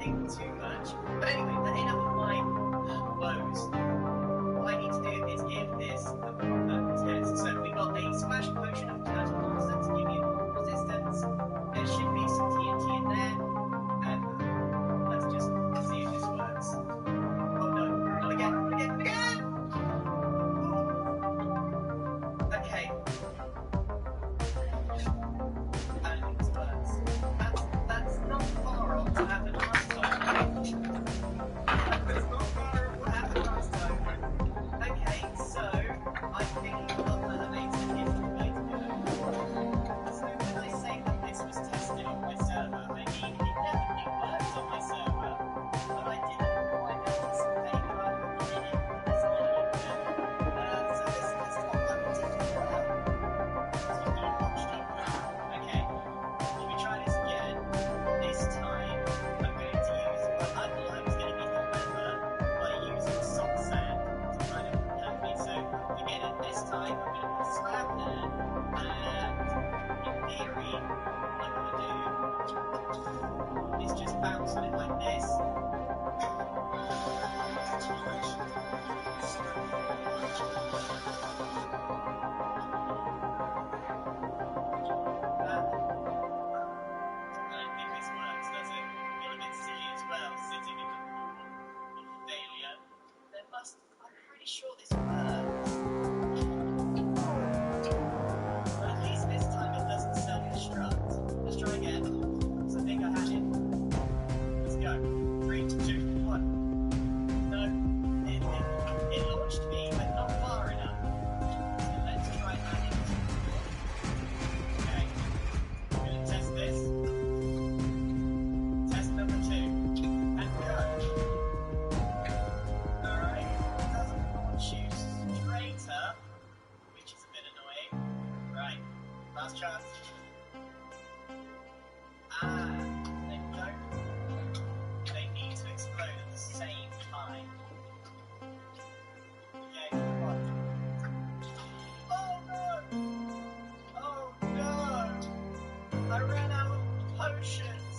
anything too much. But anyway, that enough of my woes. What I need to do is give this a proper test. So we got a splash potion of turtle nonsense, give you resistance. There should be some TNT in there. And let's just see if this works. Oh no, not again, not again, not again! Okay. I don't think this works. That's not far off what happened last time. That's not far off what happened last time. Okay, so I think the elevator is the way to go. So when I say that this was tested on my server, I mean it definitely works on my server. But I didn't quite anticipate that I would get it this early. So this is what I'm particularly well. So I'm not watched over. Okay, let me try this again. This time I'm going to use what I thought I was going to be clever by using soft sand to kind of help me. So again, this time I'm going to put a slab there, and in theory, what I'm going to do is just bounce on it like this. I don't think this works, does it? I feel a bit silly as well, sitting in the pool of failure. I'm pretty sure this works. But at least this time it doesn't self-destruct. Let's try again. Because I think I had it. Let's go. 3, 2, 1. No, it launched me, but not far enough. So let's try that again. Okay. I'm going to test this. Test number 2. And go. Alright. It doesn't launch you straighter, which is a bit annoying. Right. Last chance. They don't. They need to explode at the same time. Okay, come on. Oh no! Oh no! I ran out of potions!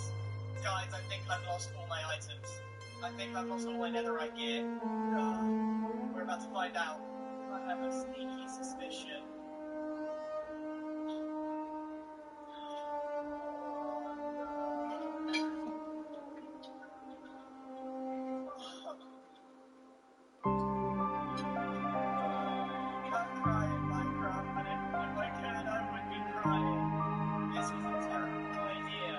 Guys, I think I've lost all my items. I think I've lost all my netherite gear. We're about to find out. I have a sneaky suspicion. I'm crying, Minecraft, and if I could, I would be crying. This was a terrible idea.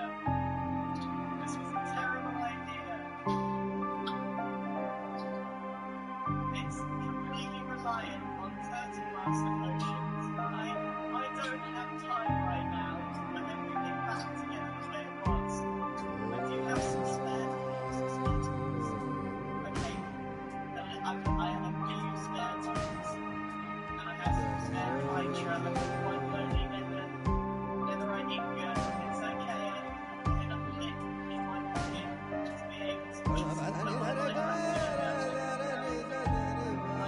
This was a terrible idea. It's completely reliant on turtle master potions. I don't have time right now to put everything back together the way it was. I do have some spare tools. Okay. I have a few spare tools. And I have some spare Hydra, one loading netherite ingot. It's okay. I have enough lint in my pocket to be able to put some I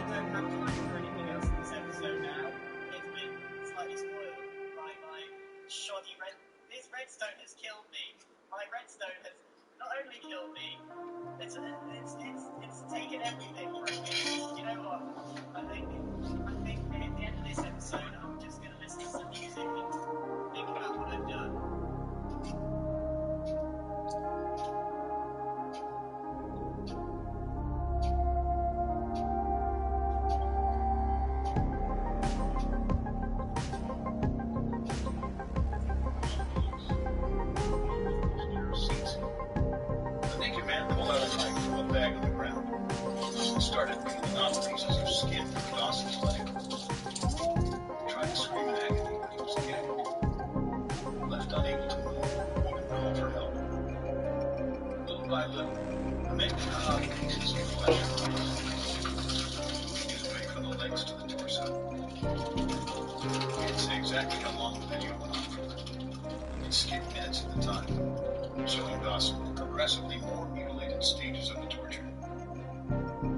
don't have time for anything else in this episode now. It's been slightly spoiled by my shoddy this redstone has killed me. My redstone has not only killed me, it's taken everything from me. You know what? I think at the end of this episode, I'm just going to listen to some music and think about what I've done. The naked man pulled out a knife from a bag on the ground and started peeling off pieces of skin from Dawson's leg. He tried to scream in agony, but he was gagged. Left unable to move, even call for help. Little by little, the man cut off pieces of flesh from his way from the legs to the torso. He didn't say exactly how long the video went on for. It skipped minutes at the time, showing Dawson progressively more mutilated stages of the torture.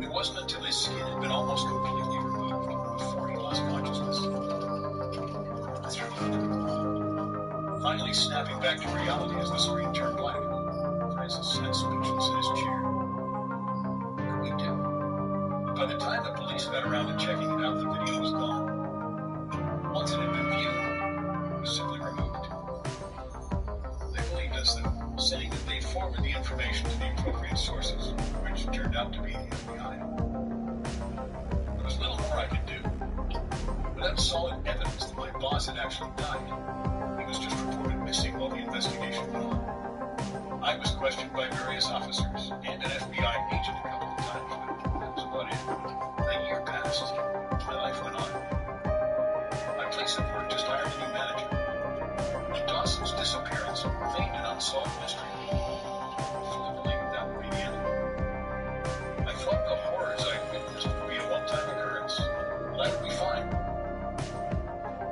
It wasn't until his skin had been almost completely removed before he lost consciousness. Finally snapping back to reality as the screen turned black. Francis sat speechless in his chair. What could we do? By the time the police got around to checking it out, the video was gone. Once it had been viewed, it was simply removed. They believed us, though, saying that they forwarded the information to the appropriate sources, which turned out to be the FBI. There was little more I could do. Without solid evidence that my boss had actually died, he was just reported missing while the investigation went on. I was questioned by various officers and an FBI agent a couple of times, but that was about it. A year passed. My life went on. My place of work just hired a new manager. And Dawson's disappearance remained an unsolved mystery. I fully believed that would be the end of it. I thought the horrors I witnessed would be a one-time occurrence, and I would be fine.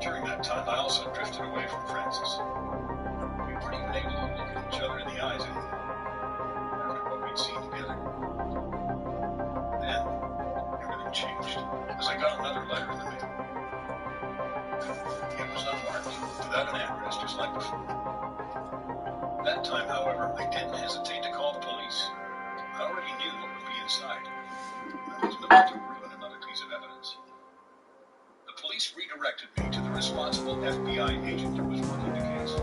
During that time, I also drifted away from Francis. We weren't even able to look at each other in the eyes anymore after what we'd seen together. Then, everything changed as I got another letter in the mail. It was unmarked, without an address, just like before. That time, however, I didn't hesitate to call the police. I already knew what would be inside. I wasn't about to ruin another piece of evidence. The police redirected me to the responsible FBI agent who was working the case.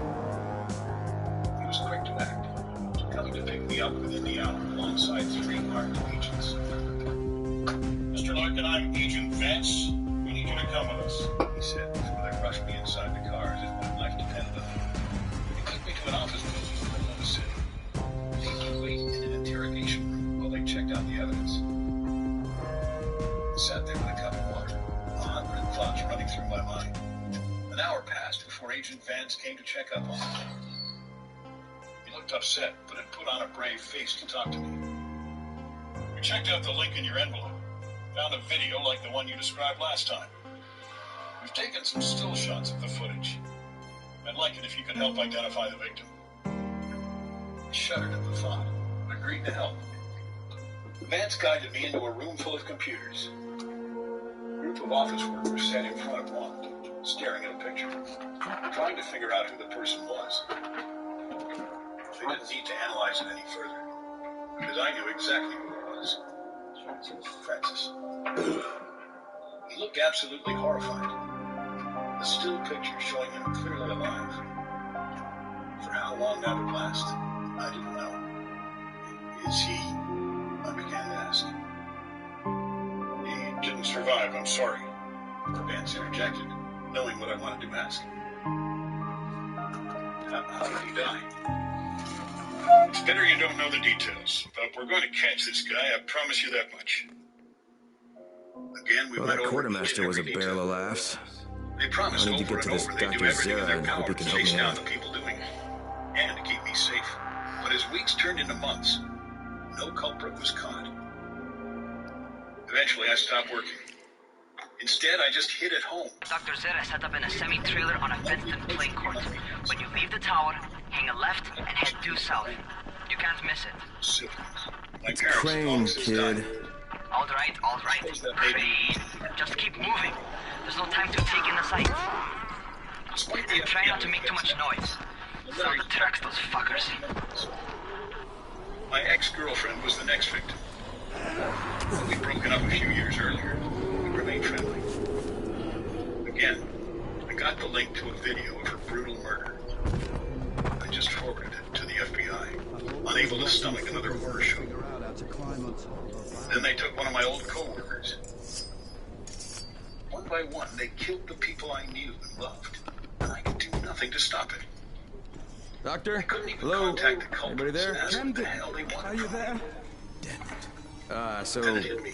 He was quick to act, coming to pick me up within the hour alongside 3 armed agents. Mr. Larkin, I'm Agent Vance. We need you to come with us, he said before they rushed me inside the car as if my life depended on it. He took me to an office building in the middle of the city. They made me wait in an interrogation room while they checked out the evidence. I sat there with a cup of water, 100 thoughts running through my mind. An hour passed before Agent Vance came to check up on me. He looked upset, but had put on a brave face to talk to me. We checked out the link in your envelope. Found a video like the one you described last time. We've taken some still shots of the footage. I'd like it if you could help identify the victim. I shuddered at the thought, but agreed to help. Vance guided me into a room full of computers. A group of office workers sat in front of one, staring at a picture, trying to figure out who the person was. They didn't need to analyze it any further, because I knew exactly who it was. Francis. He looked absolutely horrified. The still picture showing him clearly alive. For how long that would last, I didn't know. Is he? I began to ask. He didn't survive, I'm sorry. Vance interjected, knowing what I wanted to ask. How did he die? It's better you don't know the details, but we're going to catch this guy, I promise you that much. Again, we went over quartermaster was a detail. barrel of laughs. They promised I need to over get to and this over they'd do Dr. everything in Zera their and power hope he to can help chase me down out. the people doing it, and to keep me safe. But as weeks turned into months, no culprit was caught. Eventually, I stopped working. Instead, I just hid at home. Dr. Zera set up in a semi-trailer on a fenced-in plain court. When you leave the tower, hang a left and head due south. You can't miss it. Siblings. My It's parents have Crane, long since kid. died. All right. Crane. Just keep moving. There's no time to take in the sights. Despite the And try not to make too much noise. Sound attracts those fuckers. My ex-girlfriend was the next victim. We'd broken up a few years earlier. We remained friendly. Again, I got the link to a video of her brutal murder. I just forwarded it to the FBI, unable to stomach another horror show. Then they took one of my old co-workers. One by one, they killed the people I knew and loved, and I could do nothing to stop it. Doctor? I couldn't even Hello? contact the Anybody culprits there? and ask what the hell they wanted. Are you there? So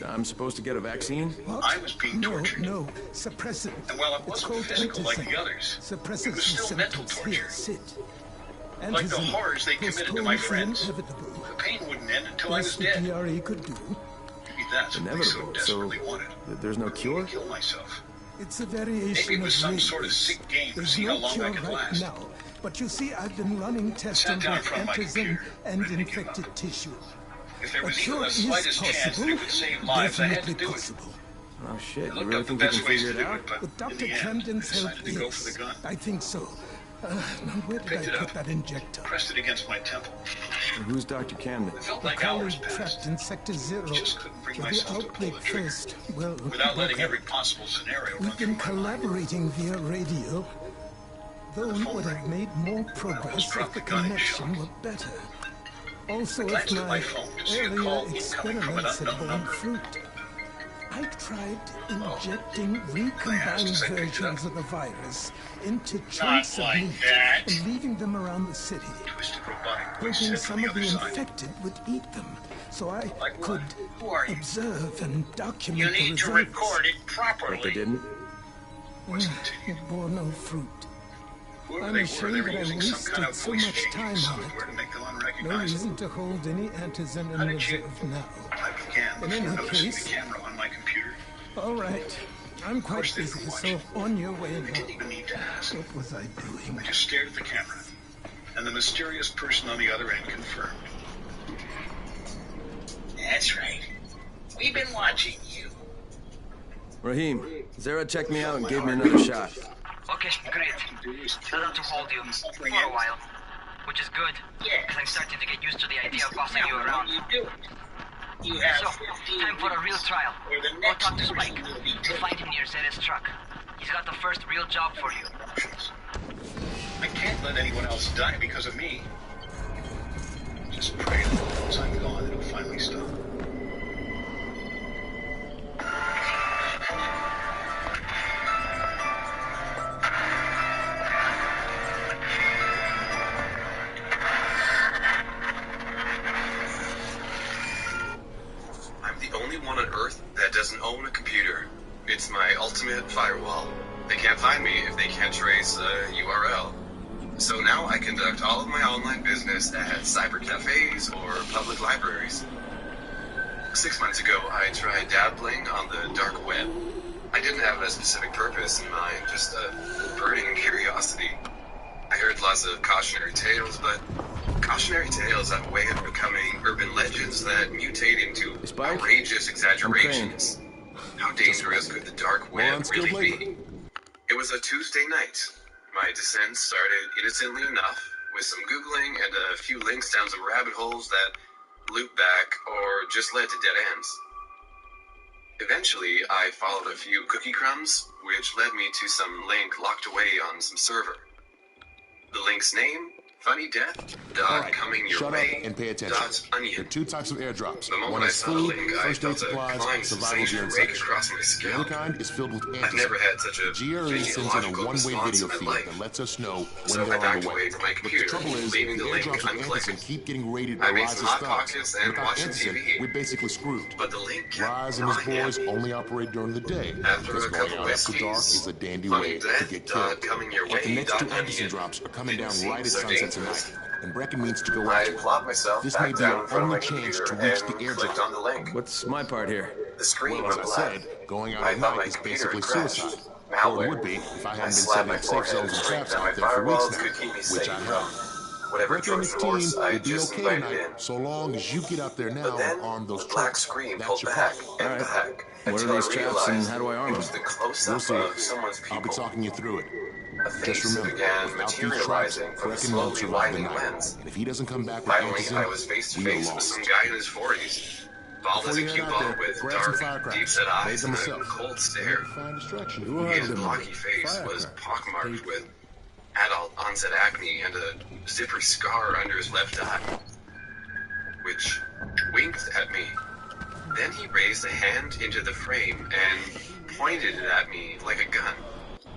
I'm supposed to get a vaccine? What? I was being tortured. No, suppress it. And while it It's wasn't called physical like the antizen. others, Suppress it was still mental symptoms. Here, torture. sit. Like the Antizen horrors they committed to my postpones friends. the inevitable. The pain wouldn't end until I was Best the dead. DRE could do. Maybe that's what they so Inevitable. So desperately wanted. there's no Me cure? to kill myself. It's a variation Maybe it was of some rabies. sort of sick game to There's see no how long cure I could right last. now, but you see, I've been running tests Sat on down in both front of my antizen computer, and ready to give infected up. tissue. If there A was even cure the is slightest chance that possible, it could save lives, I had to definitely do it. possible. Oh shit, I you looked really up the think you best can ways figure to it do out? it, but With in Dr. the end, I Camden's help, decided to go for the yes, gun. I think so. Now, where did Picked I it put up. that injector? Pressed it against my temple. Who's Dr. Camden? It felt A like hours colleague passed. trapped in Sector Zero. Just couldn't bring For the myself to pull outbreak the trigger. first, well, Without letting broke every out. possible scenario run We've through been my mind. collaborating via radio. Though we would have made more progress if the connection were better. Also, if glanced at my my phone to see a earlier call incoming from an experiments had unknown borne number. fruit. I tried injecting I asked recombined as I picked it versions up. of the virus into chunks of like meat that. and leaving them around the city, Twisted robotic voice hoping said some from the of the other side. infected would eat them, so I Like what? could Who are you? observe and document You the need to results. record it But they properly. didn't? Voice continued. It bore no fruit. Whoever I'm they were, ashamed they were that I using some kind of wasted so voice much changing time on it. software to make them No unrecognizable. reason to hold any antizin How in did you- reserve now. I began In before any noticing case- the camera on my computer. All right. I'm quite course they busy, were so on your way I now. didn't even need to ask. What was I doing? I just stared at the camera. And the mysterious person on the other end confirmed. That's right. We've been watching you. Raheem, Zara checked me out and gave me another shot. Okay, great. Tell them to hold you for a while. Which is good, because I'm starting to get used to the idea of bossing you around. You do it. You have So, 15 time for a real trial. Or the Go next talk to person Spike. will be You'll taken. find him near Zeta's truck. He's got the first real job for you. I can't let anyone else die because of me. Just pray that once I'm gone, it'll finally stop. I'm the only one on Earth that doesn't own a computer. It's my ultimate firewall. They can't find me if they can't trace a URL. So now I conduct all of my online business at cyber cafes or public libraries. 6 months ago, I tried dabbling on the dark web. I didn't have a specific purpose in mind, just a burning curiosity. I heard lots of cautionary tales, but cautionary tales have a way of becoming urban legends that mutate into Spike? outrageous exaggerations. How dangerous could the dark web really be? It was a Tuesday night. My descent started innocently enough, with some Googling and a few links down some rabbit holes that loop back or just led to dead ends. Eventually, I followed a few cookie crumbs, which led me to some link locked away on some server. The link's name? Funny Death? Alright, Coming your shut way. up and pay attention. There are Onion. two types of airdrops. The moment One I is saw the food, link, I first aid felt a supplies, clawing survival gear, sensation and rake such. across my The skin. other kind is filled with I've antizen. never had such a GRE sends in a physiological one-way response video in my feed life. that lets us know when So I they're on backed the way. away from my But the computer, trouble is, leaving the link airdrops with unclicked. antizen keep getting raided I by made Rise's some hot thugs. pockets And and without watched antizen, TV. we're basically screwed. But the link kept Rise and his gnawing at boys me. only operate during the day, After because a going couple out after whiskeys, dark is a dandy Funny way to Death, get dot killed. coming your But the way, next two dot antizen onion. drops are coming Didn't down seem right at so sunset dangerous. tonight, and Brecken means to go I after them. plopped myself This back may be down our in front of only my chance computer to reach and the clicked airdrop. on the link. What's my part here? The screen Well, as went I black. said, going out I at thought my night is computer basically crashed. suicide. Or Malware. it would be if I hadn't been slapped setting my up safe forehead zones and and traps that my out there for firewalls weeks now, could keep me which safe I from have. whatever Brecken and his Trojan team horse I will be just okay invited tonight, in. so long as you get out there now But then on those the black trucks. screen That's pulled your back problem. and All right. back What are until these I traps realized and how do I arm it was them? the close-up We'll see. of someone's I'll be people. talking you through it. A Just face remember, began without these traps, materializing from the Brecken won't slowly survive the widening night. lens. And if he doesn't come back with Finally, antizen, I was face to we are face with lost. some guy in his 40s. Bald Before as a you head cue out ball there, with grab some dark, firecrackers. deep-set Blaze eyes them and a yourself. cold stare. Fine distraction. Who His hide them? blocky face was pockmarked with adult onset acne and a zipper scar under his left eye, which winked at me. Then he raised a hand into the frame and pointed it at me like a gun.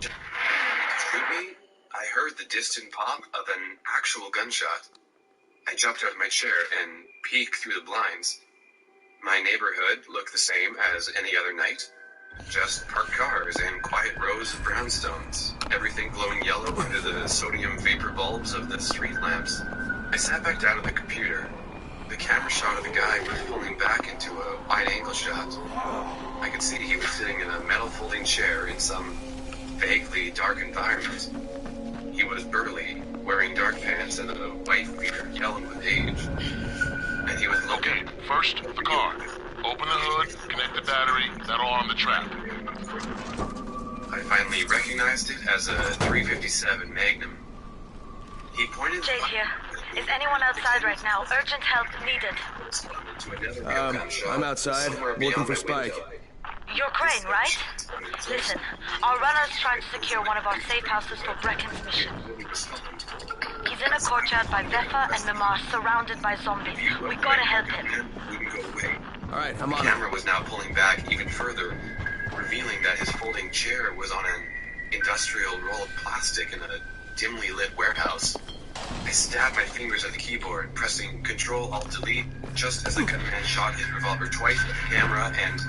To shoot me, I heard the distant pop of an actual gunshot. I jumped out of my chair and peeked through the blinds. My neighborhood looked the same as any other night. Just parked cars and quiet rows of brownstones, everything glowing yellow under the sodium vapor bulbs of the street lamps. I sat back down at the computer. The camera shot of the guy was pulling back into a wide-angle shot. I could see he was sitting in a metal folding chair in some vaguely dark environment. He was burly, wearing dark pants and a white beater yellow with age. And he was looking. Okay, first, the car. Open the hood, connect the battery, that'll arm the trap. I finally recognized it as a .357 Magnum. He pointed Jade here. Is anyone outside right now? Urgent help needed. to another gunshot I'm outside, somewhere looking beyond for my Spike. window. You're Crane, right? Listen, our runner's trying to secure one of our safe houses for Brecken's mission. He's in a courtyard by Vefa and Mimar, surrounded by zombies. We gotta help him. Alright, I'm The on it. camera was now pulling back even further, revealing that his folding chair was on an industrial roll of plastic in a dimly lit warehouse. I stabbed my fingers at the keyboard, pressing Control-Alt-Delete just as the gunman shot his revolver twice at the camera, and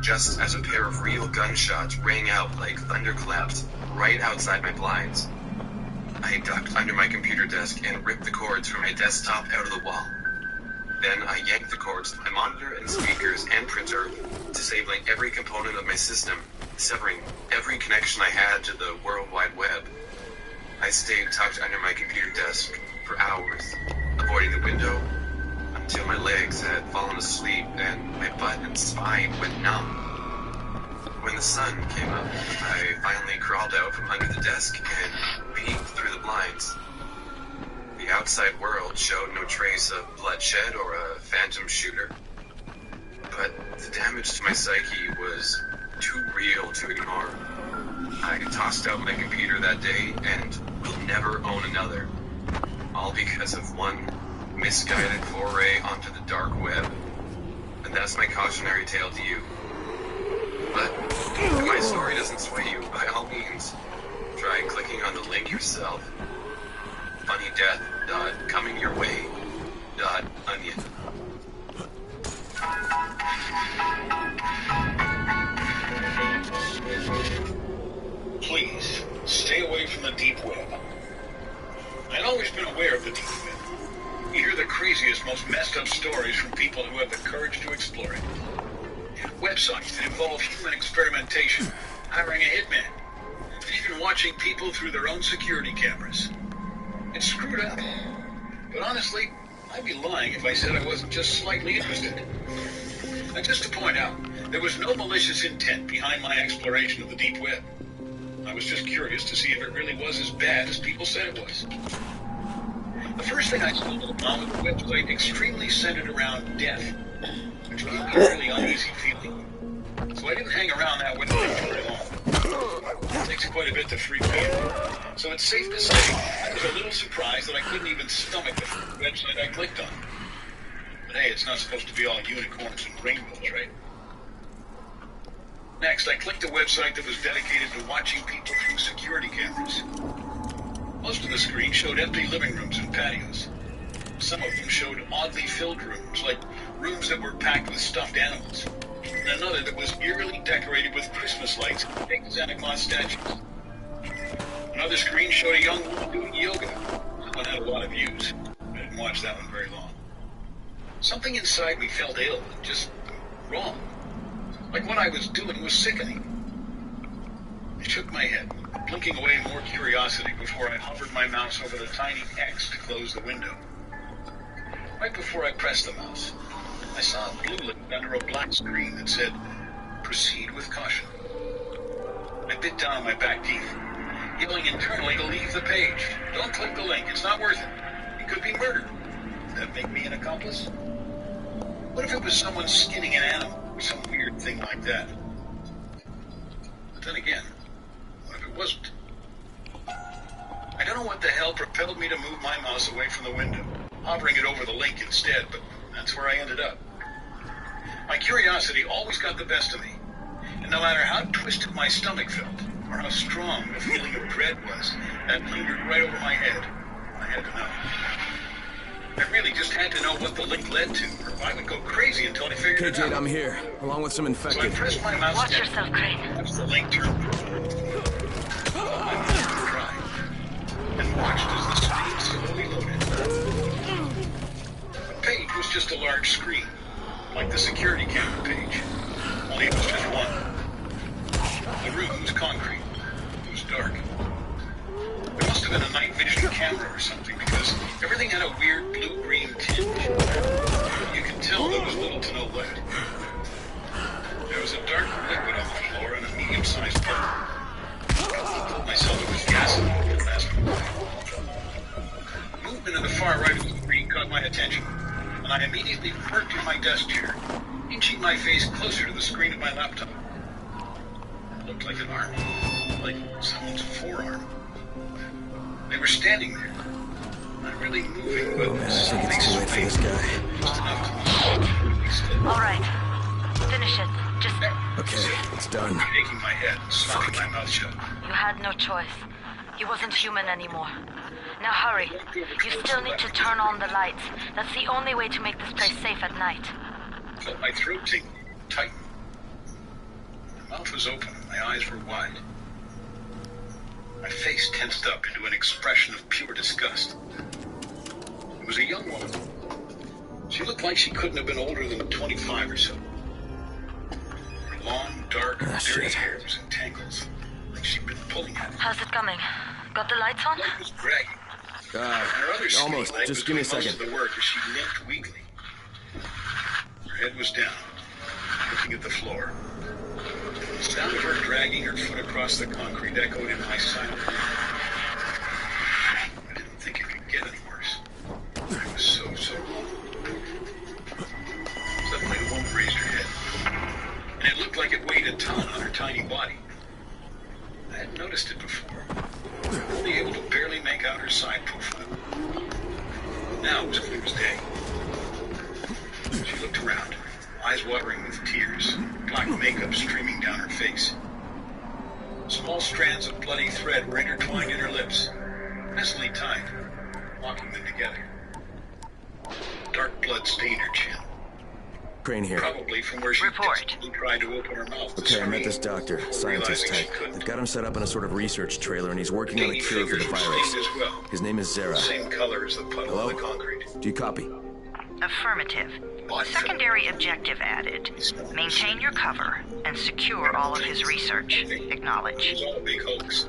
just as a pair of real gunshots rang out like thunderclaps right outside my blinds. I ducked under my computer desk and ripped the cords from my desktop out of the wall. Then I yanked the cords to my monitor and speakers and printer, disabling every component of my system, severing every connection I had to the World Wide Web. I stayed tucked under my computer desk for hours, avoiding the window, until my legs had fallen asleep and my butt and spine went numb. When the sun came up, I finally crawled out from under the desk and peeked through the blinds. The outside world showed no trace of bloodshed or a phantom shooter. But the damage to my psyche was too real to ignore. I tossed out my computer that day and will never own another. All because of one misguided foray onto the dark web. And that's my cautionary tale to you. But if my story doesn't sway you, by all means, try clicking on the link yourself. funnydeath.comingyourway.onion. Please, stay away from the deep web. I'd always been aware of the deep web. You hear the craziest, most messed up stories from people who have the courage to explore it. Websites that involve human experimentation, hiring a hitman, even watching people through their own security cameras. It's screwed up. But honestly, I'd be lying if I said I wasn't just slightly interested. Now, just to point out, there was no malicious intent behind my exploration of the deep web. I was just curious to see if it really was as bad as people said it was. The first thing I stumbled upon was a website extremely centered around death, which gave me a really uneasy feeling. So I didn't hang around that website for very long. It takes quite a bit to freak me out. So it's safe to say I was a little surprised that I couldn't even stomach the website I clicked on. But hey, it's not supposed to be all unicorns and rainbows, right? Next, I clicked a website that was dedicated to watching people through security cameras. Most of the screen showed empty living rooms and patios. Some of them showed oddly filled rooms, like rooms that were packed with stuffed animals, and another that was eerily decorated with Christmas lights and fake Santa Claus statues. Another screen showed a young woman doing yoga. That one had a lot of views. I didn't watch that one very long. Something inside me felt ill and just wrong. Like what I was doing was sickening. I shook my head, blinking away more curiosity before I hovered my mouse over the tiny X to close the window. Right before I pressed the mouse, I saw a blue light under a black screen that said, "Proceed with caution." I bit down on my back teeth, yelling internally to leave the page. Don't click the link, it's not worth it. It could be murder. Does that make me an accomplice? What if it was someone skinning an animal or some weird thing like that? But then again, what if it wasn't? I don't know what the hell propelled me to move my mouse away from the window, hovering it over the link instead, but that's where I ended up. My curiosity always got the best of me, and no matter how twisted my stomach felt, or how strong the feeling of dread was that lingered right over my head, I had to know. I really just had to know what the link led to, or I would go crazy until I figured it out. Jade, I'm here, along with some So I infected. pressed my mouse Watch down, yourself, Crane. watched the link turn and watched as the screen slowly loaded. The page was just a large screen, like the security camera page, only it was just one. The room was concrete. It was dark. There must have been a night vision camera or something, because everything had a weird blue-green tinge. You could tell there was little to no light. There was a dark liquid on the floor and a medium-sized puddle. I told myself it was gasoline at last. woman in the far right of the screen caught my attention, and I immediately perked in my desk chair, inching my face closer to the screen of my laptop. It looked like an arm, like someone's forearm. They were standing there, not really moving, but I think it's too late for this guy. just enough to All right. Finish it. Just... Okay, it's done. shaking my head and slapping my mouth shut. You had no choice. He wasn't human anymore. Now hurry. You still need to turn on the lights. That's the only way to make this place safe at night. Felt my throat tingle, tighten. My mouth was open and my eyes were wide. My face tensed up into an expression of pure disgust. It was a young woman. She looked like she couldn't have been older than 25 or so. Her long, dark, dirty hair was in tangles, like she'd been pulling at it. How's it coming? Got the lights on? It was dragging. Her other almost. screen leg Just was give me a doing most second. of the work as she limped weakly. Her head was down, looking at the floor. The sound of her dragging her foot across the concrete echoed in my silent ear. I didn't think it could get any worse. I was so wrong. Suddenly the woman raised her head, and it looked like it weighed a ton on her tiny body. I hadn't noticed it before. Only able to barely make out her side profile. Now it was clear as day. She looked around, eyes watering with tears, black makeup streaming down her face. Small strands of bloody thread were intertwined in her lips, messily tied, locking them together. Dark blood stained her chin. Crane here. Probably from where she desperately tried to open her mouth. Okay, I met this doctor, scientist type. They've got him set up in a sort of research trailer, and he's working on a cure for the virus. His name is Zara. Same color as the puddle Hello? of the concrete. Do you copy? Affirmative. Secondary objective added. Maintain your cover and secure all of his research. Acknowledge. It was all a big hoax.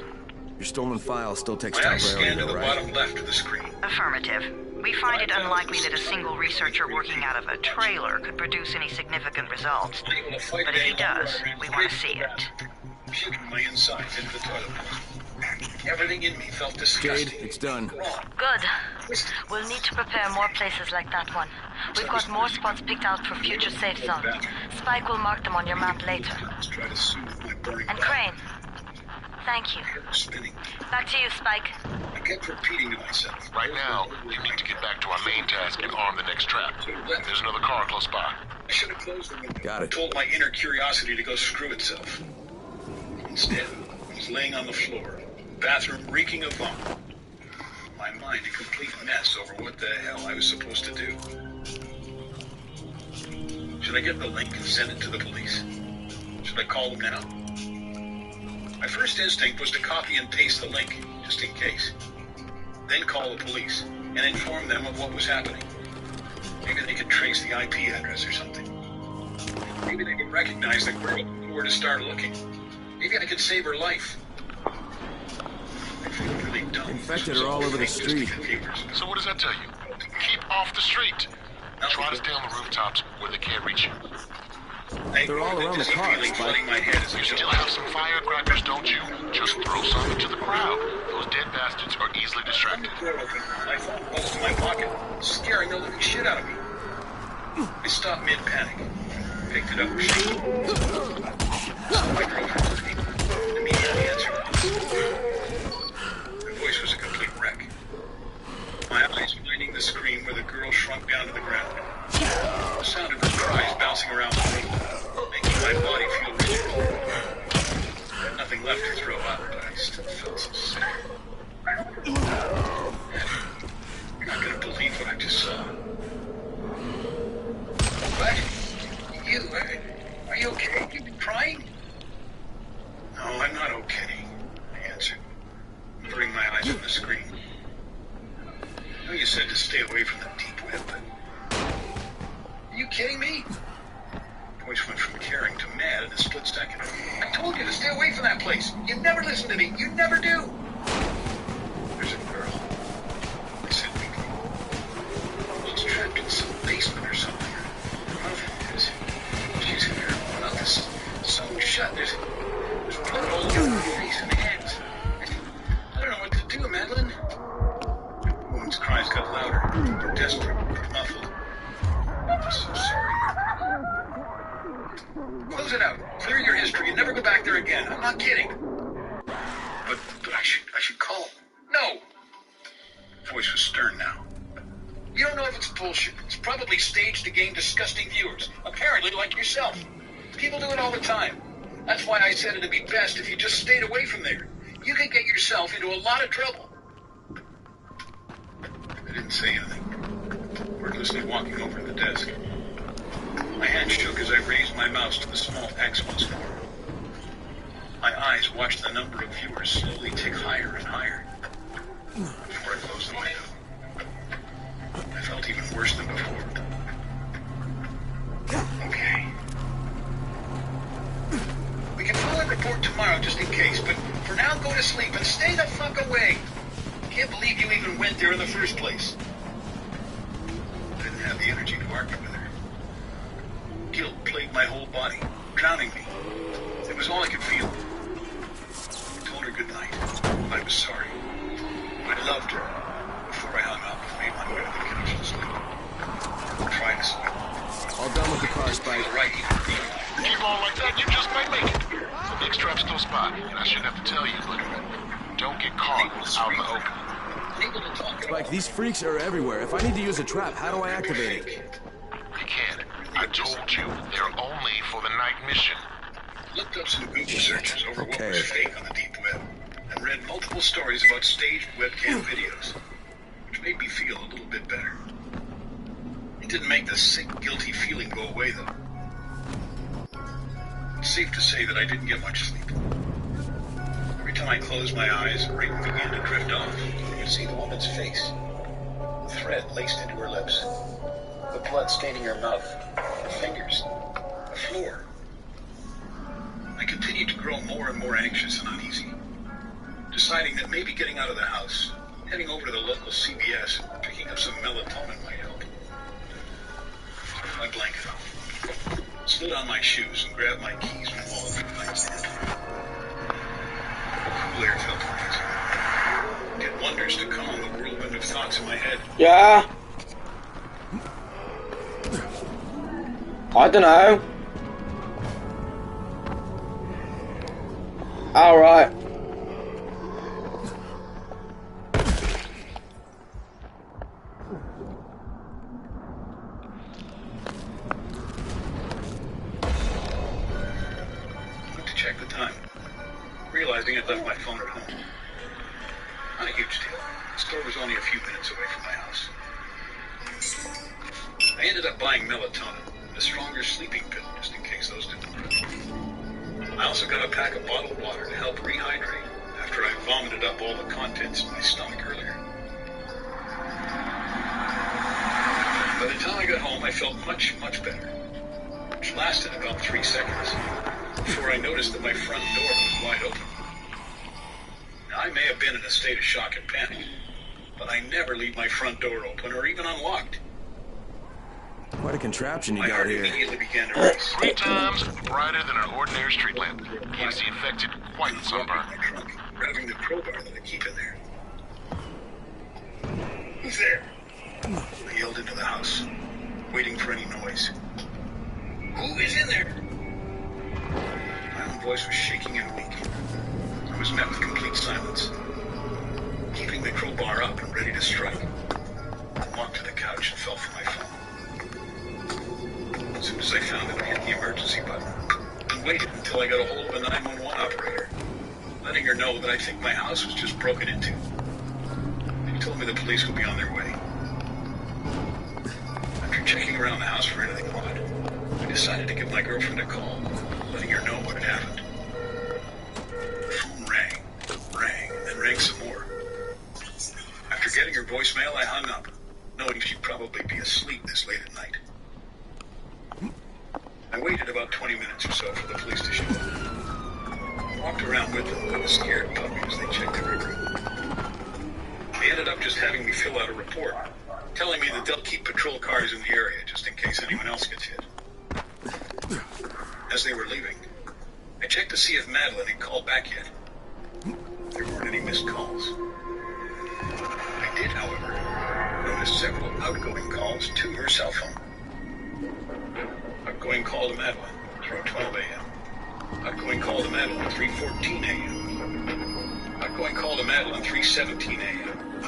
Your stolen file still takes My top eyes scanned priority, to though, the right? bottom left of the screen. Affirmative. We find it unlikely that a single researcher working out of a trailer could produce any significant results. Unable to fight But if he any longer, does, I ran we want to straight see to the it. bathroom, puking my insides into the toilet bowl. Everything in me felt disgusting. Jade, it's done. Wrong. Good. We'll need to prepare more places like that one. We've got more spots picked out for future safe zones. Spike will mark them on your map later. Let's try to soothe my burning And body. Crane, thank you. Hair was spinning. Back to you, Spike. I kept repeating to myself. Right now, you need to get back to our main task and arm the next trap. There's another car close by. I should have closed the window. Got it. Told my inner curiosity to go screw itself. Instead, I was laying on the floor, bathroom reeking of vomit. My mind a complete mess over what the hell I was supposed to do. Should I get the link and send it to the police? Should I call them now? My first instinct was to copy and paste the link, just in case. Then call the police and inform them of what was happening. Maybe they could trace the IP address or something. Maybe they could recognize the girl and know where to start looking. Maybe I could save her life. I feel really dumb. Infected are all over the street. So what does that tell you? Keep off the street. Try to stay on the rooftops where they can't reach you. They're all around the car, Spike. You still have some firecrackers, don't you? Just throw some into the crowd. Those dead bastards are easily distracted. My phone falls in my pocket, scaring the living shit out of me. I stopped mid-panic, picked it up, shaking. My girlfriend immediately answered. Her voice was a complete wreck. My eyes finding the screen where the girl shrunk down to the ground. The sound of her cries bouncing around the room, making my body feel rigid. I had nothing left to throw out, but I still felt so sick. You're not gonna believe what I just saw. What? You? Are you okay? You been crying? No, I'm not okay, I answered, averting my eyes from the screen. I know you said to stay away from the deep web, but... Are you kidding me? Voice went from caring to mad in a split second. I told you to stay away from that place. You never listen to me. You never do. There's a girl. I said weakly. She's trapped in some basement or something. She's in her mouth is sewn shut. There's blood all over her face and hands. I don't know what to do, Madeline. The woman's cries got louder. Desperate, muffled. I'm so sorry. Close it out. Clear your history and never go back there again. I'm not kidding. But I should call. No. Voice was stern now. You don't know if it's bullshit. It's probably staged to gain disgusting viewers. Apparently like yourself. People do it all the time. That's why I said it'd be best if you just stayed away from there. You could get yourself into a lot of trouble. I didn't say anything. Wordlessly walking over to the desk. My hand shook as I raised my mouse to the small X once more. My eyes watched the number of viewers slowly tick higher and higher. Before I closed the window, I felt even worse than before. Okay. We can file a report tomorrow just in case, but for now go to sleep and stay the fuck away. Can't believe you even went there in the first place. I didn't have the energy to argue with her. Guilt plagued my whole body, drowning me. It was all I could feel. I told her good night. I was sorry. I loved her. Before I hung up, I made my way to the couch to sleep. I tried to sleep. All done with the car, Spike. Right. Keep on like that, you just might make it. The next trap's close by, and I shouldn't have to tell you, but don't get caught out in the open. Spike, these freaks are everywhere. If I need to use a trap, how do I activate it? You can't. I told you, they're only for the night mission. Looked up some Google searches over what was fake on the deep web, and read multiple stories about staged webcam videos, which made me feel a little bit better. It didn't make the sick, guilty feeling go away, though. It's safe to say that I didn't get much sleep. Every time I closed my eyes, Raven began to drift off. I could see the woman's face, the thread laced into her lips, the blood staining her mouth, her fingers, the floor. I continued to grow more and more anxious and uneasy, deciding that maybe getting out of the house, heading over to the local CVS, and picking up some melatonin might help. I took my blanket off, slid on my shoes, and grabbed my keys and wallet from the nightstand. Cool air felt amazing. Did wonders to calm the whirlwind of thoughts in my head. Yeah. I don't know. All right. Went to check the time, realizing I'd left my phone at home. Not a huge deal. The store was only a few minutes away from my house. I ended up buying melatonin, a stronger sleeping pill, just in case those didn't work. I also got a pack of bottled water to help rehydrate after I vomited up all the contents in my stomach earlier. By the time I got home, I felt much, much better, which lasted about 3 seconds before I noticed that my front door was wide open. Now, I may have been in a state of shock and panic, but I never leave my front door open or even unlocked. Quite a contraption you My got heart here. immediately began to race. 3 times brighter than an ordinary street lamp. Gives the infected quite the sunburn. My trunk, grabbing the crowbar that I keep in there. Who's there? I yelled into the house, waiting for any noise. Who is in there? My own voice was shaking and weak. I was met with complete silence. Keeping the crowbar up and ready to strike, I walked to the couch and felt for my phone. As soon as I found it, I hit the emergency button and waited until I got a hold of a 911 operator, letting her know that I think my house was just broken into. She told me the police would be on their way. After checking around the house for anything odd, I decided to give my girlfriend a call, letting her know what had happened. The phone rang, and then rang some more. After getting her voicemail, I hung up, knowing she'd probably be asleep this late at night. I waited about 20 minutes or so for the police to show up. I walked around with them like a scared puppy as they checked every room. They ended up just having me fill out a report, telling me that they'll keep patrol cars in the area just in case anyone else gets hit. As they were leaving, I checked to see if Madeline had called back yet. There weren't any missed calls. I did, however, notice several outgoing calls to her cell phone. Outgoing call to Madeline, 3:12 a.m. Outgoing call to Madeline, 3:14 a.m. Outgoing call to Madeline, 3:17 a.m.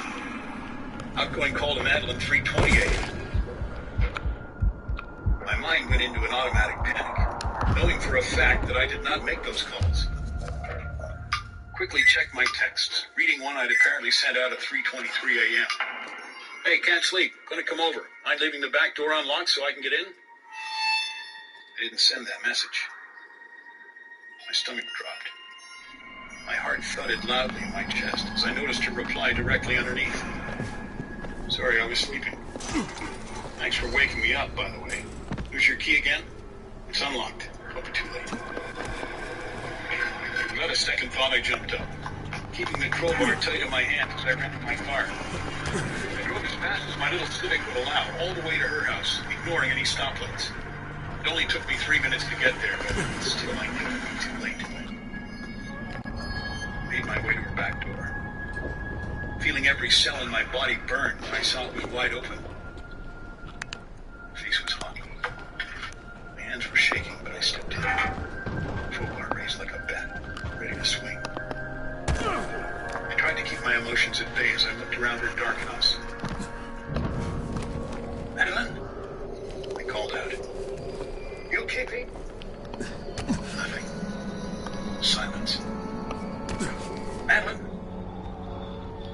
Outgoing call to Madeline, 3:20 a.m. My mind went into an automatic panic, knowing for a fact that I did not make those calls. Quickly checked my texts, reading one I'd apparently sent out at 3:23 a.m. Hey, can't sleep. Gonna come over. Mind leaving the back door unlocked so I can get in? I didn't send that message. My stomach dropped. My heart thudded loudly in my chest as I noticed her reply directly underneath. Sorry, I was sleeping. Thanks for waking me up, by the way. Here's your key again. It's unlocked. Hope you're too late. Without a second thought, I jumped up, keeping the crowbar tight in my hand as I ran to my car. I drove as fast as my little Civic would allow, all the way to her house, ignoring any stoplights. It only took me 3 minutes to get there, but still I knew it would be too late. I made my way to her back door, feeling every cell in my body burn when I saw it was wide open. Her face was hot. My hands were shaking, but I stepped in. Crowbar raised like a bat, ready to swing. I tried to keep my emotions at bay as I looked around her dark house. Madeline? I called out. You okay, Pete? Nothing. Silence. Madeline?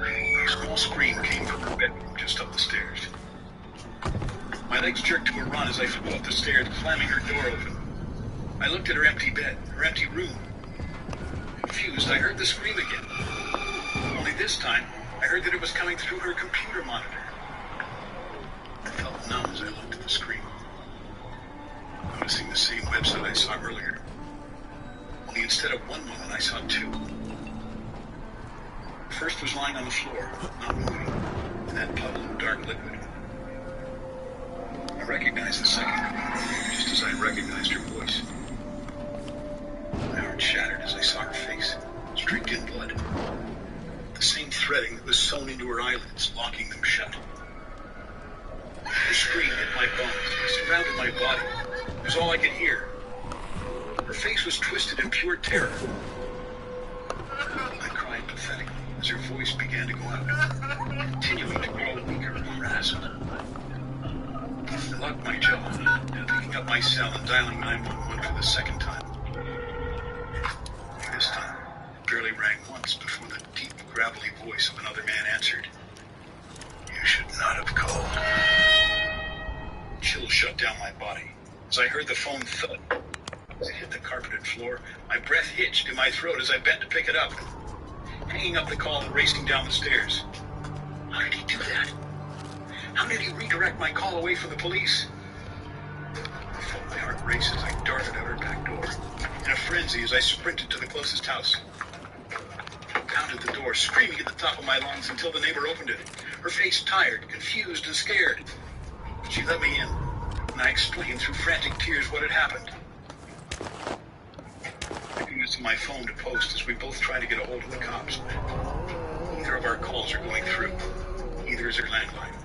A small scream came from her bedroom just up the stairs. My legs jerked to a run as I flew up the stairs, slamming her door open. I looked at her empty bed, her empty room. Confused, I heard the scream again. Only this time, I heard that it was coming through her computer monitor. I felt numb as I looked at the screen, noticing the same website I saw earlier. Only instead of one woman, I saw two. The first was lying on the floor, not moving, in that puddle of dark liquid. I recognized the second woman, just as I recognized her voice. My heart shattered as I saw her face, streaked in blood. The same threading that was sewn into her eyelids, locking them shut. Her scream hit my bones, surrounded my body. It was all I could hear. Her face was twisted in pure terror. I cried pathetically as her voice began to go out, continuing to grow weaker and rasped. I locked my jaw, picking up my cell and dialing 911 for the second time. This time, it barely rang once before the deep, gravelly voice of another man answered. You should not have called. Chills shut down my body as I heard the phone thud. As it hit the carpeted floor, my breath hitched in my throat as I bent to pick it up, hanging up the call and racing down the stairs. How did he do that? How did he redirect my call away from the police? I felt my heart race as I darted out her back door, in a frenzy as I sprinted to the closest house. I pounded the door, screaming at the top of my lungs until the neighbor opened it, her face tired, confused, and scared. She let me in, and I explained through frantic tears what had happened. I used my phone to post as we both tried to get a hold of the cops. Neither of our calls are going through. Neither is her landline.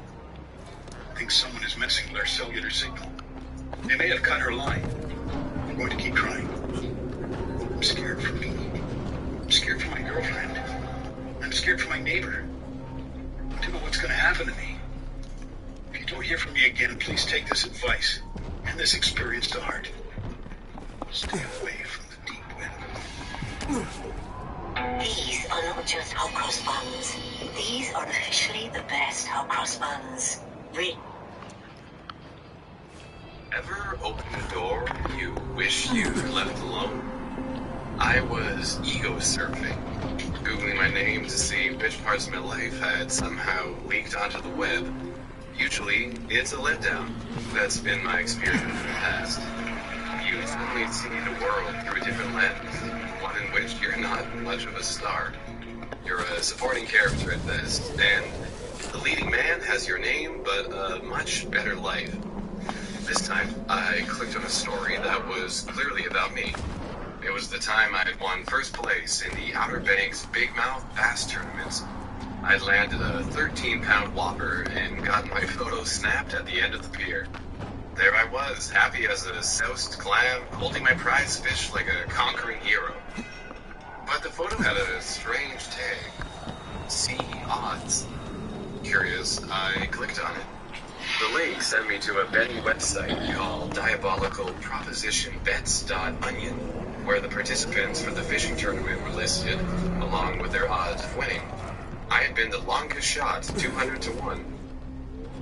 I think someone is messing with our cellular signal. They may have cut her line. I'm going to keep trying. I'm scared for me. I'm scared for my girlfriend. I'm scared for my neighbor. I don't know what's going to happen to me. If you don't hear from me again, please take this advice and this experience to heart. Stay away from the deep wind. These are not just hot cross buns. These are officially the best hot cross buns. Ever open a door you wish you were left alone? I was ego surfing, Googling my name to see which parts of my life had somehow leaked onto the web. Usually, it's a letdown. That's been my experience in the past. You suddenly see the world through a different lens, one in which you're not much of a star. You're a supporting character at best, and the leading man has your name, but a much better life. This time, I clicked on a story that was clearly about me. It was the time I won first place in the Outer Banks Big Mouth Bass Tournaments. I'd landed a 13-pound whopper and gotten my photo snapped at the end of the pier. There I was, happy as a soused clam, holding my prize fish like a conquering hero. But the photo had a strange tag. See odds. Curious, I clicked on it. The link sent me to a betting website called diabolicalpropositionbets.onion, where the participants for the fishing tournament were listed, along with their odds of winning. I had been the longest shot, 200 to 1.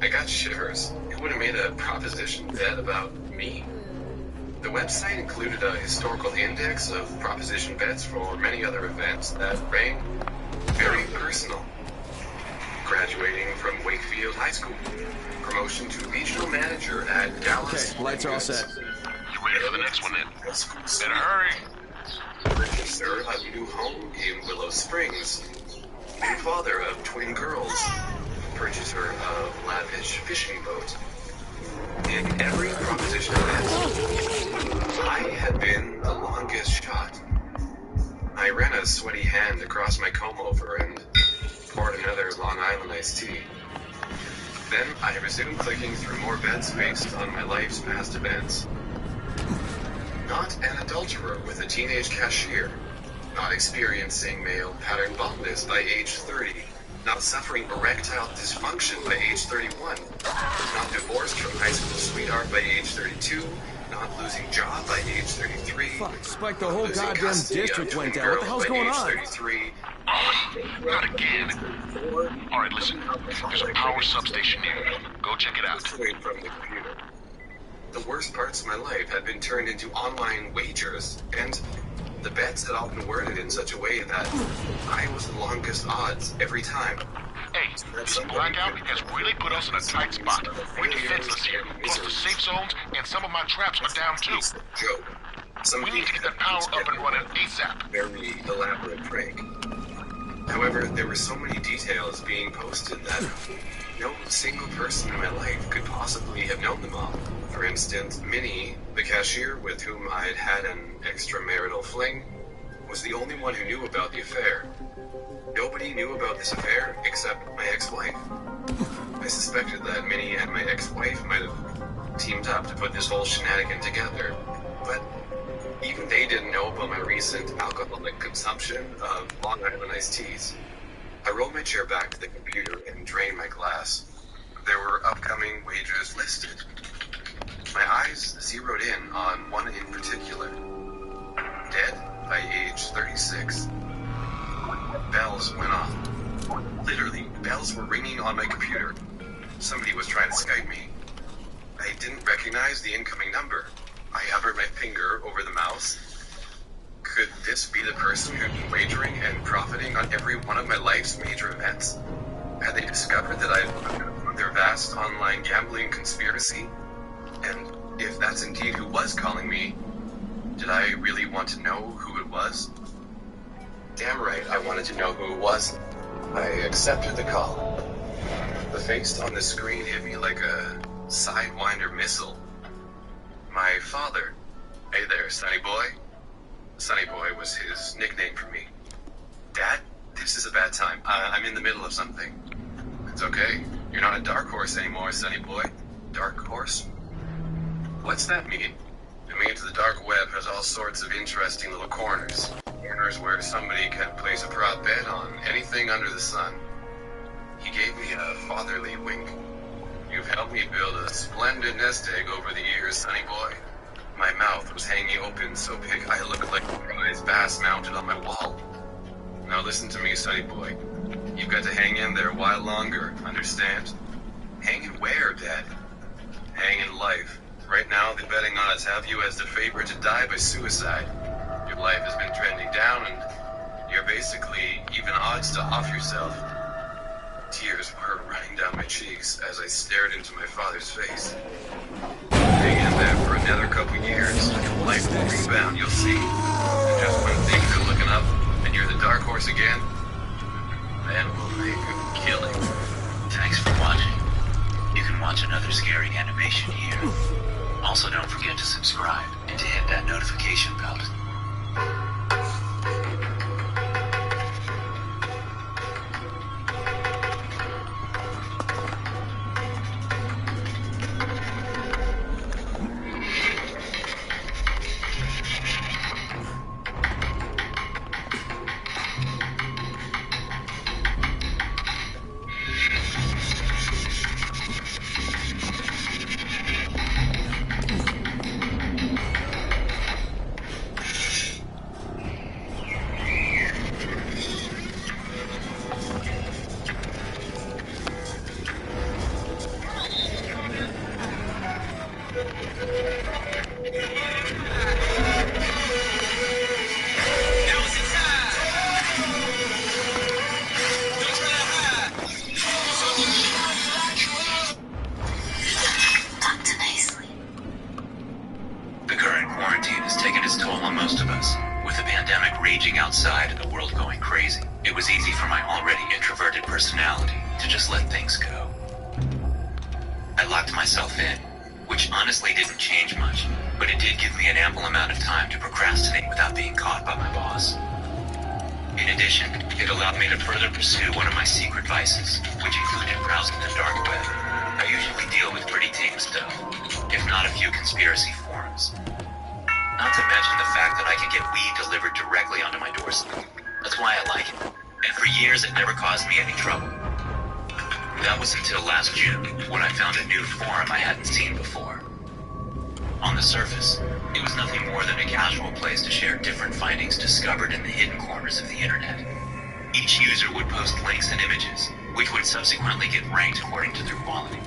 I got shivers. Who would have made a proposition bet about me? The website included a historical index of proposition bets for many other events that rang very personal. Graduating from Wakefield High School, promotion to regional manager at Dallas. Okay, lights are all set. You ready for the next one then? Better hurry. Purchaser of a new home in Willow Springs. Father of twin girls. Purchaser of lavish fishing boat. In every proposition event, I had been the longest shot. I ran a sweaty hand across my comb-over and poured another Long Island iced tea. Then I resumed clicking through more bets based on my life's past events. Not an adulterer with a teenage cashier. Not experiencing male pattern baldness by age 30. Not suffering erectile dysfunction by age 31. Not divorced from high school sweetheart by age 32. Not losing job by age 33. Fuck, Spike, the whole goddamn district went down. What the hell's going on? 33. Not again. All right, listen. There's a power substation near me. Go check it out. From the computer. The worst parts of my life had been turned into online wagers, and the bets had all been worded in such a way that I was the longest odds every time. Hey, this blackout has really put us in a tight spot. We're defenseless here. Plus the safe zones and some of my traps are down too. Joke. We need to get that power up and running ASAP. Very elaborate prank. However, there were so many details being posted that no single person in my life could possibly have known them all. For instance, Minnie, the cashier with whom I had had an extramarital fling, was the only one who knew about the affair. Nobody knew about this affair except my ex-wife. I suspected that Minnie and my ex-wife might have teamed up to put this whole shenanigan together, but even they didn't know about my recent alcoholic consumption of Long Island iced teas. I rolled my chair back to the computer and drained my glass. There were upcoming wagers listed. My eyes zeroed in on one in particular. Dead by age 36. Bells went off. Literally, bells were ringing on my computer. Somebody was trying to Skype me. I didn't recognize the incoming number. I hovered my finger over the mouse. Could this be the person who'd been wagering and profiting on every one of my life's major events? Had they discovered that I'd run their vast online gambling conspiracy? And if that's indeed who was calling me, did I really want to know who it was? Damn right, I wanted to know who it was. I accepted the call. The face on the screen hit me like a Sidewinder missile. My father. Hey there, Sonny Boy. Sonny Boy was his nickname for me. Dad, this is a bad time. I'm in the middle of something. It's okay. You're not a dark horse anymore, Sonny Boy. Dark horse? What's that mean? It means the dark web has all sorts of interesting little corners. Corners where somebody can place a prop bet on anything under the sun. He gave me a fatherly wink. You've helped me build a splendid nest egg over the years, Sonny Boy. My mouth was hanging open so big I looked like a prize bass mounted on my wall. Now listen to me, Sonny Boy. You've got to hang in there a while longer, understand? Hang in where, Dad? Hang in life. Right now, the betting odds have you as the favorite to die by suicide. Your life has been trending down, and you're basically even odds to off yourself. Tears were running down my cheeks as I stared into my father's face. Hang in there for another couple years. Life will rebound, you'll see. And just when things are looking up, and you're the dark horse again, then we'll make a killing. Thanks for watching. You can watch another scary animation here. Also, don't forget to subscribe and to hit that notification bell. everything outside and the world going crazy, it was easy for my already introverted personality to just let things go. I locked myself in, which honestly didn't change much, but it did give me an ample amount of time to procrastinate without being caught by my boss. In addition, it allowed me to further pursue one of my secret vices, which included browsing the dark web. I usually deal with pretty tame stuff, if not a few conspiracy forums. Not to mention the fact that I can get weed delivered directly onto my doorstep. That's why I like it. And for years it never caused me any trouble. That was until last June, when I found a new forum I hadn't seen before. On the surface, it was nothing more than a casual place to share different findings discovered in the hidden corners of the internet. Each user would post links and images, which would subsequently get ranked according to their quality.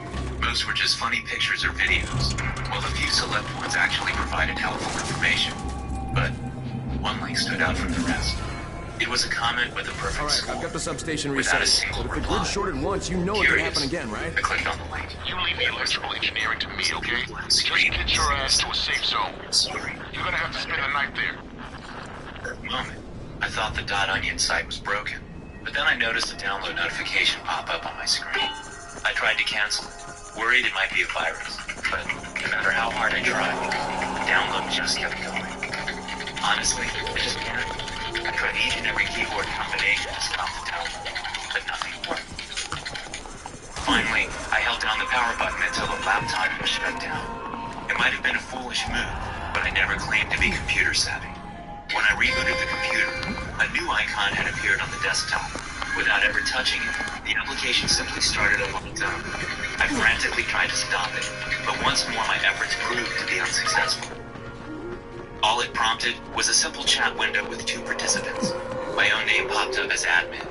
Most were just funny pictures or videos, while a few select ones actually provided helpful information. But one link stood out from the rest. It was a comment with a perfect score. I've got the substation without a reset. single But if the reply. grid's shorted once, you know it can happen again, right? I clicked on the link. You leave the electrical engineering to me, okay? Just get your ass to a safe zone. You're gonna have to spend the night there. For a moment, I thought the .onion site was broken, but then I noticed a download notification pop up on my screen. I tried to cancel it, worried it might be a virus, but no matter how hard I tried, the download just kept going. Honestly, I just panicked. I tried each and every keyboard combination to stop the download, but nothing worked. Finally, I held down the power button until the laptop was shut down. It might have been a foolish move, but I never claimed to be computer savvy. When I rebooted the computer, a new icon had appeared on the desktop. Without ever touching it, the application simply started up on its own. I frantically tried to stop it, but once more my efforts proved to be unsuccessful. All it prompted was a simple chat window with two participants. My own name popped up as admin,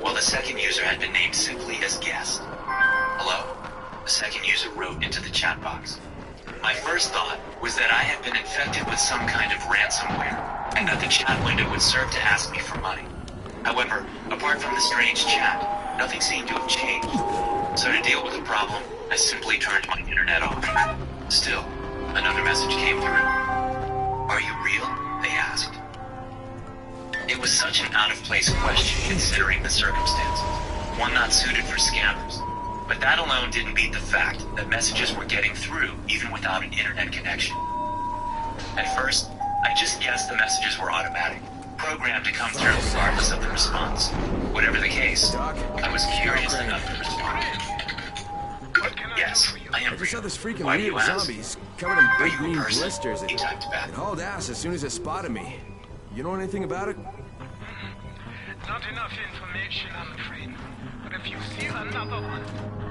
while the second user had been named simply as guest. Hello, the second user wrote into the chat box. My first thought was that I had been infected with some kind of ransomware, and that the chat window would serve to ask me for money. However, apart from the strange chat, nothing seemed to have changed. So to deal with the problem, I simply turned my internet off. Still, another message came through. Are you real? They asked. It was such an out-of-place question considering the circumstances, one not suited for scammers. But that alone didn't beat the fact that messages were getting through even without an internet connection. At first, I just guessed the messages were automatic, programmed to come through regardless of the response. Whatever the case, I was curious enough to respond. Yes, I am. I just saw this freaking Why do weird you ask? zombies covered in Are big you a green person? blisters. He typed back. It hauled ass as soon as it spotted me. You know anything about it? Not enough information, I'm afraid. But if you see another one,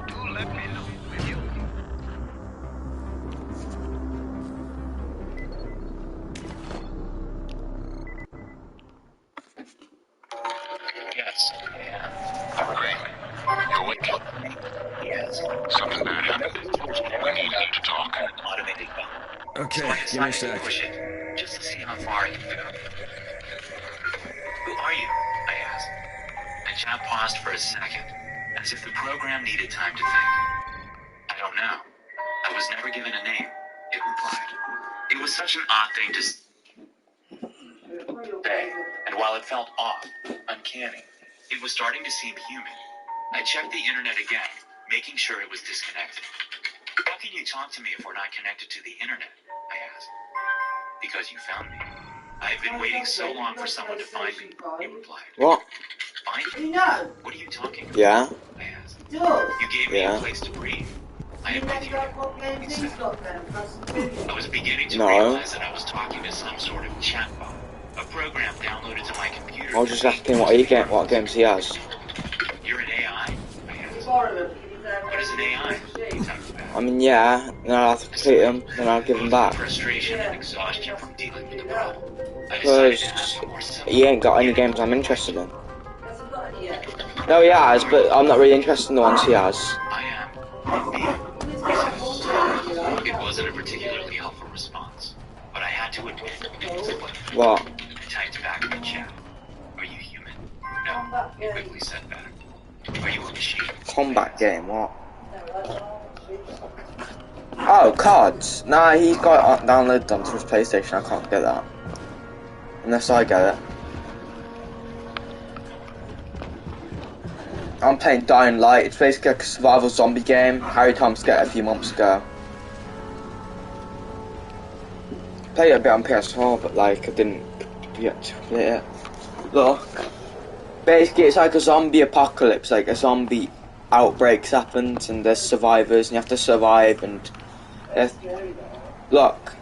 do let me know, will you? Yes, yeah. Great. You're awake? Yes. Something bad happened. We need to talk. Automated button. Okay, So I give me a decided to sec. push it, just to see how far I can go. Who are you? I asked. The chat paused for a second, as if the program needed time to think. I don't know. I was never given a name, it replied. It was such an odd thing to say, and while it felt off, uncanny, it was starting to seem human. I checked the internet again, making sure it was disconnected. How can you talk to me if we're not connected to the internet? I asked. Because you found me. I've been waiting so long for someone to find me, he replied. What? Find me? What are you talking about? Yeah. I asked. You gave me a place to breathe. I am with you now, he said. I was beginning to realize that I was talking to some sort of chatbot, a program downloaded to my computer. I was just asking what games he has. You're an AI? I asked. What is an AI? He talked about. I mean, yeah, then I'll have to complete them, then I'll give them back. Frustration and exhaustion from dealing with the problem. I decided to Because ask more simple. he ain't got any games I'm interested in. No, he has, but I'm not really interested in the ones he has. I am. It wasn't a particularly helpful response, but I had to admit it was split. What? I typed back in the chat. Are you human? No, he quickly said back. Are you a machine? Combat game, what? Oh, cards. Nah, he's got it downloaded onto his PlayStation. I can't get that. Unless I get it. I'm playing Dying Light. It's basically like a survival zombie game. Harry Thomas got it a few months ago. Played it a bit on PS4, but like I didn't get to play it. Look, basically it's like a zombie apocalypse. Like a zombie outbreaks happens, and there's survivors, and you have to survive. And look.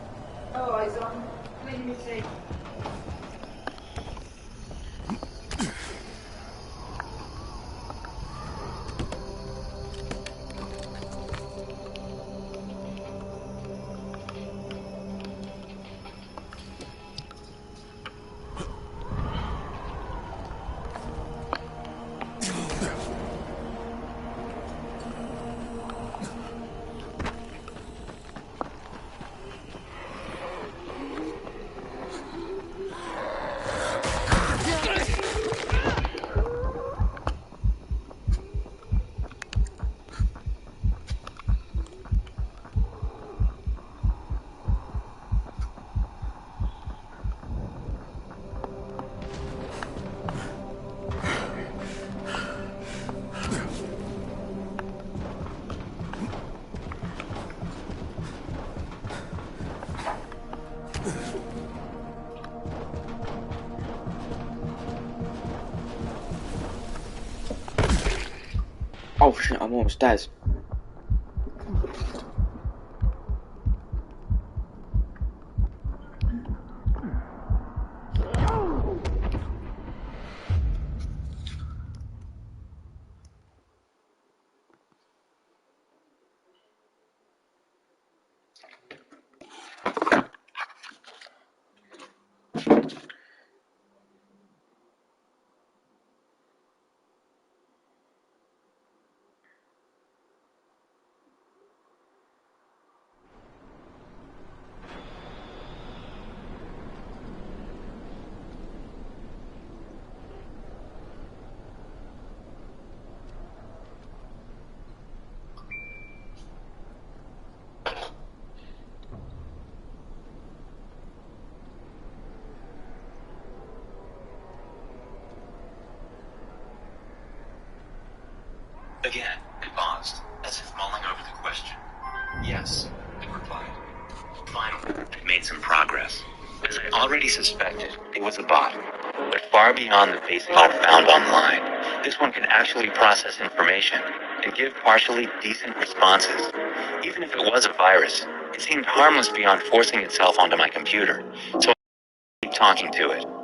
Oh shit, I'm almost dead. Again, it paused, as if mulling over the question. Yes, it replied. Finally, it made some progress. As I already suspected, it was a bot. But far beyond the basic bot found online, this one can actually process information and give partially decent responses. Even if it was a virus, it seemed harmless beyond forcing itself onto my computer, so I keep talking to it.